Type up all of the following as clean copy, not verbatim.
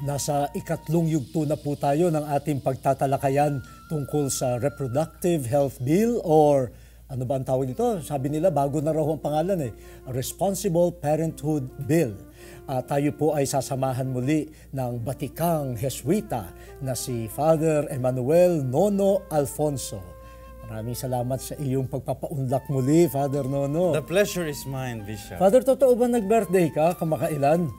Nasa ikatlong yugto na po tayo ng ating pagtatalakayan tungkol sa Reproductive Health Bill or ano ba ang tawag nito? Sabi nila bago na raw ang pangalan Responsible Parenthood Bill. Tayo po ay sasamahan muli ng batikang Jesuita na si Father Emmanuel Nono Alfonso. Maraming salamat sa iyong pagpapaunlak muli, Father Nono. The pleasure is mine, Bishop. Father, totoo ba nag-birthday ka kamakailan?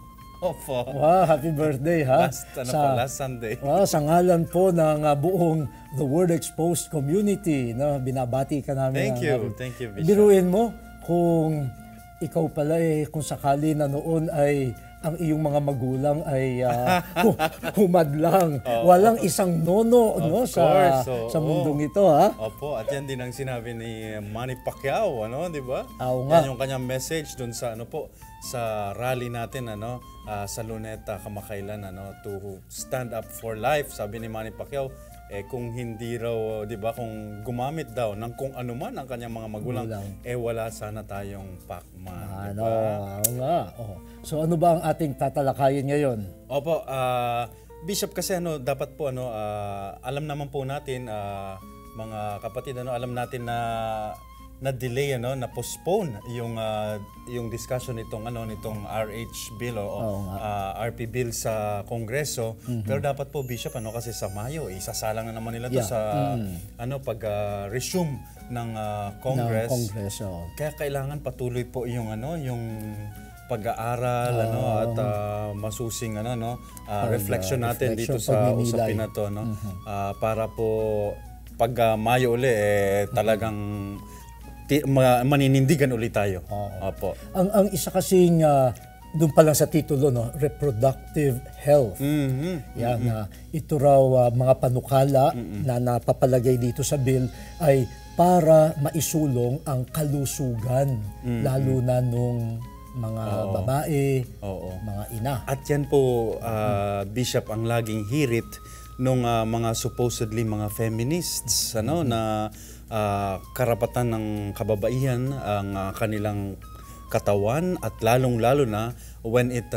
Opo. Wow, happy birthday ha. Last Sunday. Sa ngalan po ng buong The Word Exposed community, no, binabati ka namin. Thank you, Bishop. Biruin mo kung ikaw pala kung sakali na noon ay ang iyong mga magulang ay humadlang. Walang isang nono no, sa mundong ito, ha? Opo, at yan din ang sinabi ni Manny Pacquiao, di ba? Yan yung kanyang message dun sa sa rally natin sa Luneta kamakailan to stand up for life. Sabi ni Manny Pacquiao, kung hindi raw, 'di ba, kung gumamit daw ng kung ano man ang kanyang mga magulang, wala sana tayong Pacman, diba? Nga. So ano ba ang ating tatalakayin ngayon? Opo, Bishop, kasi dapat po alam naman po natin, mga kapatid, alam natin na delay, na postpone yung discussion nitong RH bill o RP bill sa Kongreso. Pero dapat po, Bishop, kasi sa Mayo isasalang na naman nila to sa pag-resume ng Congress. Kaya kailangan patuloy po yung pag-aaral at masusing reflection natin dito sa usapin na to, para po pag Mayo uli talagang maninindigan ulit tayo. Opo. Ang isa kasing doon pa lang sa titulo, reproductive health. Yan, ito raw mga panukala na napapalagay dito sa bill ay para maisulong ang kalusugan lalo na nung mga babae, mga ina. At yan po, Bishop, ang laging hirit nung mga supposedly mga feminists na karapatan ng kababaihan ang kanilang katawan, at lalong-lalo na when it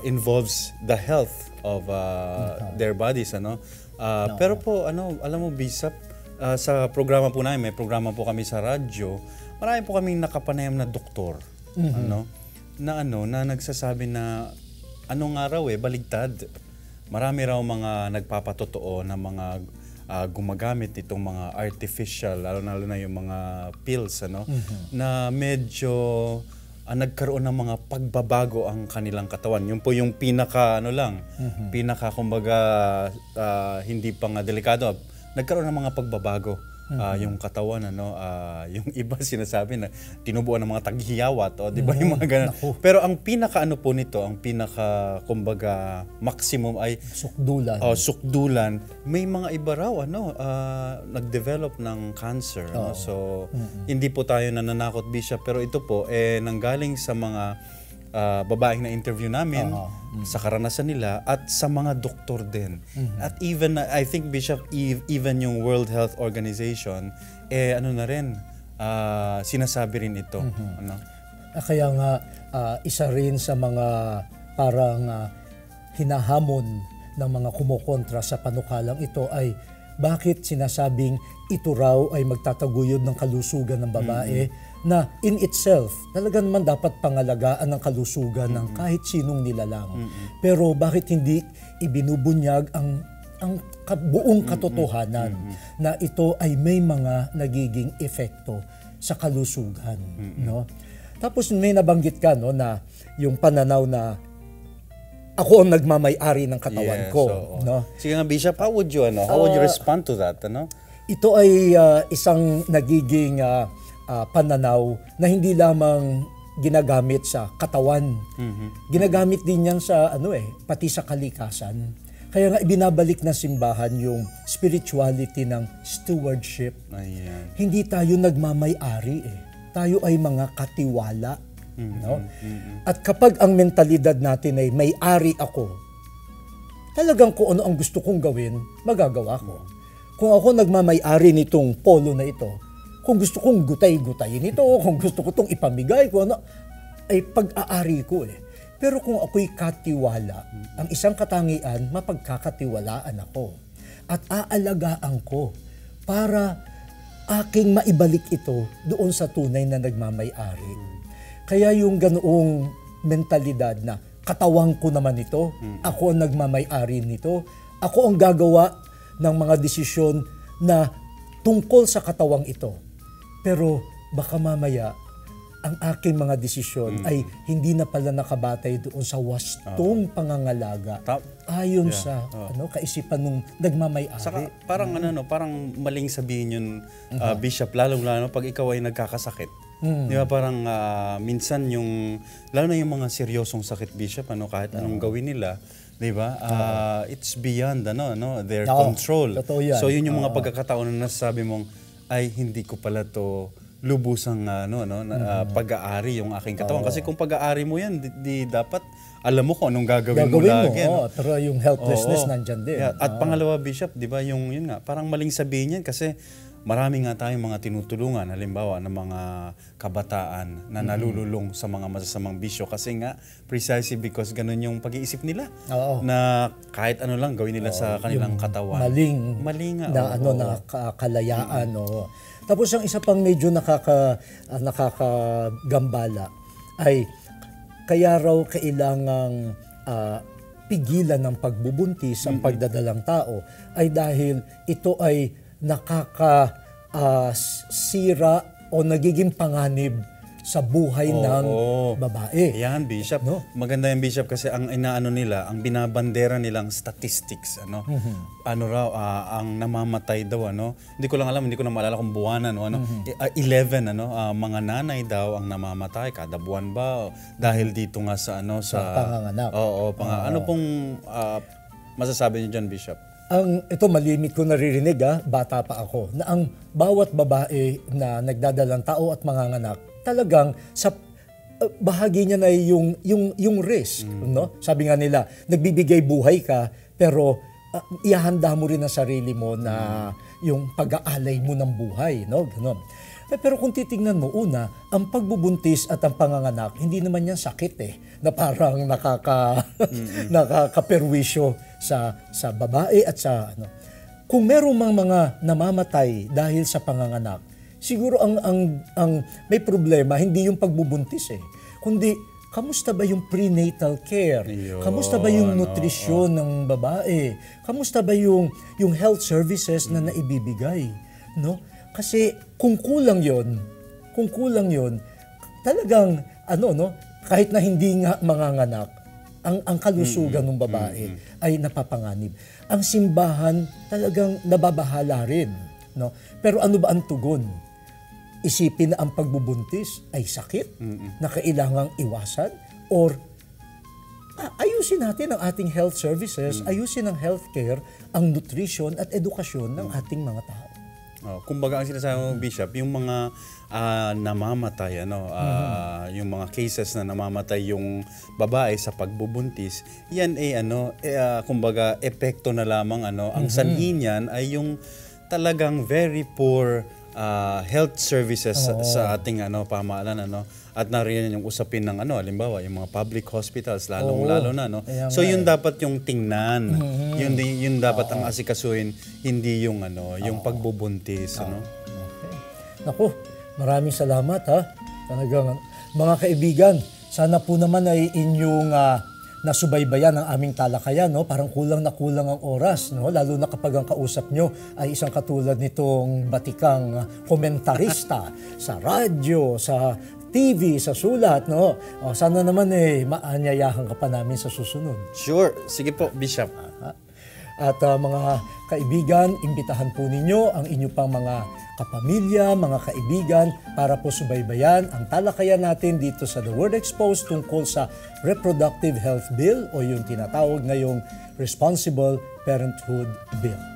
involves the health of their bodies, pero po alam mo, Bishop, sa programa po namin, may programa po kami sa radyo, marami po kaming nakapanayam na doktor na nagsasabi na nga raw baligtad. Marami raw mga nagpapatotoo na mga gumagamit itong mga artificial, lalo na yung mga pills, na medyo nagkaroon ng mga pagbabago ang kanilang katawan. Yun po yung pinaka kumbaga hindi pa nga delikado. Nagkaroon ng mga pagbabago yung katawan, yung iba sinasabi na tinubuan ng mga taghiyawat, di ba, yung mga ganun. Pero ang pinaka po nito, ang pinaka kumbaga maximum ay sukdulan. Sukdulan. May mga iba raw nag-develop ng cancer. So hindi po tayo nananakot, Bishop, pero ito po nanggaling sa mga babaeng na interview namin, sa karanasan nila at sa mga doktor din. At even, I think, Bishop, even yung World Health Organization, na rin, sinasabi rin ito. Kaya nga, isa rin sa mga parang hinahamon ng mga kumukontra sa panukalang ito ay bakit sinasabing ito raw ay magtataguyod ng kalusugan ng babae, na in itself, talaga naman dapat pangalagaan ng kalusugan ng kahit sinong nilalang. Pero bakit hindi ibinubunyag ang buong katotohanan na ito ay may mga nagiging epekto sa kalusugan. Tapos may nabanggit ka na yung pananaw na ako ang nagmamay-ari ng katawan ko. Sige nga, Bishop, how would you respond to that? Ito ay isang nagiging pananaw na hindi lamang ginagamit sa katawan. Ginagamit din yan sa pati sa kalikasan. Kaya nga ibinabalik ng simbahan yung spirituality ng stewardship. Hindi tayo nagmamay-ari Tayo ay mga katiwala. At kapag ang mentalidad natin ay may-ari ako, talagang kung ano ang gusto kong gawin, magagawa ko. Kung ako nagmamay-ari nitong polo na ito, kung gusto kong gutay-gutayin ito, kung gusto ko itong ipamigay, kung ano, ay pag-aari ko Pero kung ako'y katiwala, ang isang katangian, mapagkakatiwalaan ako. At aalagaan ko para aking maibalik ito doon sa tunay na nagmamay-ari. Kaya yung ganoong mentalidad na katawang ko naman ito, ako ang nagmamay-ari nito, ako ang gagawa ng mga desisyon na tungkol sa katawang ito. Pero baka mamaya, ang aking mga desisyon ay hindi na pala nakabatay doon sa wastong pangangalaga ayon sa kaisipan ng nagmamay-ari. Saka parang parang maling sabihin yun, Bishop, lalong-lalo pag ikaw ay nagkakasakit. Di ba parang minsan yung, lalo na yung mga seryosong sakit, Bishop, kahit anong gawin nila, di ba? It's beyond their control. So yun yung mga pagkakataon na nasasabi mong, ay hindi ko pala to lubusang pag-aari yung aking katawan. Kasi kung pag-aari mo yan, di dapat alam mo kung anong gagawin mo lagi. Pero yung helplessness nandyan din. Yeah. At pangalawa, Bishop, di ba, yun nga, parang maling sabihin yan kasi marami nga tayong mga tinutulungan, halimbawa ng mga kabataan na nalululong sa mga masasamang bisyo kasi nga precisely because ganun yung pag-iisip nila na kahit ano lang gawin nila sa kanilang katawan. Maling na kalayaan. Tapos ang isa pang medyo nakakagambala ay kaya raw kailangang pigilan ng pagbubuntis ang pagdadalang tao ay dahil ito ay nakakasira o nagiging panganib sa buhay ng babae. Yan, Bishop. Maganda yan, Bishop, kasi ang inaano nila, ang binabandera nilang statistics, ang namamatay daw, Hindi ko lang alam, hindi ko na maalala kung buwanan, 11, mga nanay daw ang namamatay kada buwan ba dahil dito nga sa panganganak. Ano pong masasabi niyo diyan, Bishop? Ito malimit ko naririnig, bata pa ako, na ang bawat babae na nagdadalang tao at manganganak, talagang sa bahagi niya na yung risk. Sabi nga nila, nagbibigay buhay ka, pero ihahanda mo rin ang sarili mo na yung pag-aalay mo ng buhay. Ganon. Pero kung titingnan mo, una, ang pagbubuntis at ang panganganak, hindi naman yan sakit na parang nakakaperwisyo sa babae at sa Kung meron mga namamatay dahil sa panganganak, siguro ang may problema hindi yung pagbubuntis kundi kamusta ba yung prenatal care? Kamusta ba yung nutrisyon ng babae? Kamusta ba yung health services na naibibigay? Kasi kung kulang yon, talagang kahit na hindi nga manganganak, ang kalusugan ng babae ay napapanganib. Ang simbahan talagang nababahala rin. Pero ano ba ang tugon? Isipin na ang pagbubuntis ay sakit na kailangang iwasan? Or ayusin natin ang ating health services, ayusin ang healthcare, ang nutrition at edukasyon ng ating mga tao. Kumbaga ang sinasabi mo, Bishop, yung mga namamatay, yung mga cases na namamatay yung babae sa pagbubuntis, yan ay kumbaga epekto na lamang ang sanhi niyan ay yung talagang very poor health services sa ating pamahalaan at nariyan yung usapin ng halimbawa yung mga public hospitals lalo na so yun dapat yung tingnan yun dapat ang asikasuhin, hindi yung yung pagbubuntis Okay. Naku, maraming salamat talagang mga kaibigan, sana po naman ay inyong nasubaybayan ang aming talakayan, parang kulang ang oras, lalo na kapag ang kausap nyo ay isang katulad nitong batikang komentarista sa radyo, sa TV, sa sulat, sana naman maanyayahan ka pa namin sa susunod. Sure. Sige po, Bishop. At mga kaibigan, imbitahan po ninyo ang inyo pang mga kapamilya, mga kaibigan, para po subaybayan ang talakayan natin dito sa The Word Exposed tungkol sa Reproductive Health Bill o yung tinatawag ngayong Responsible Parenthood Bill.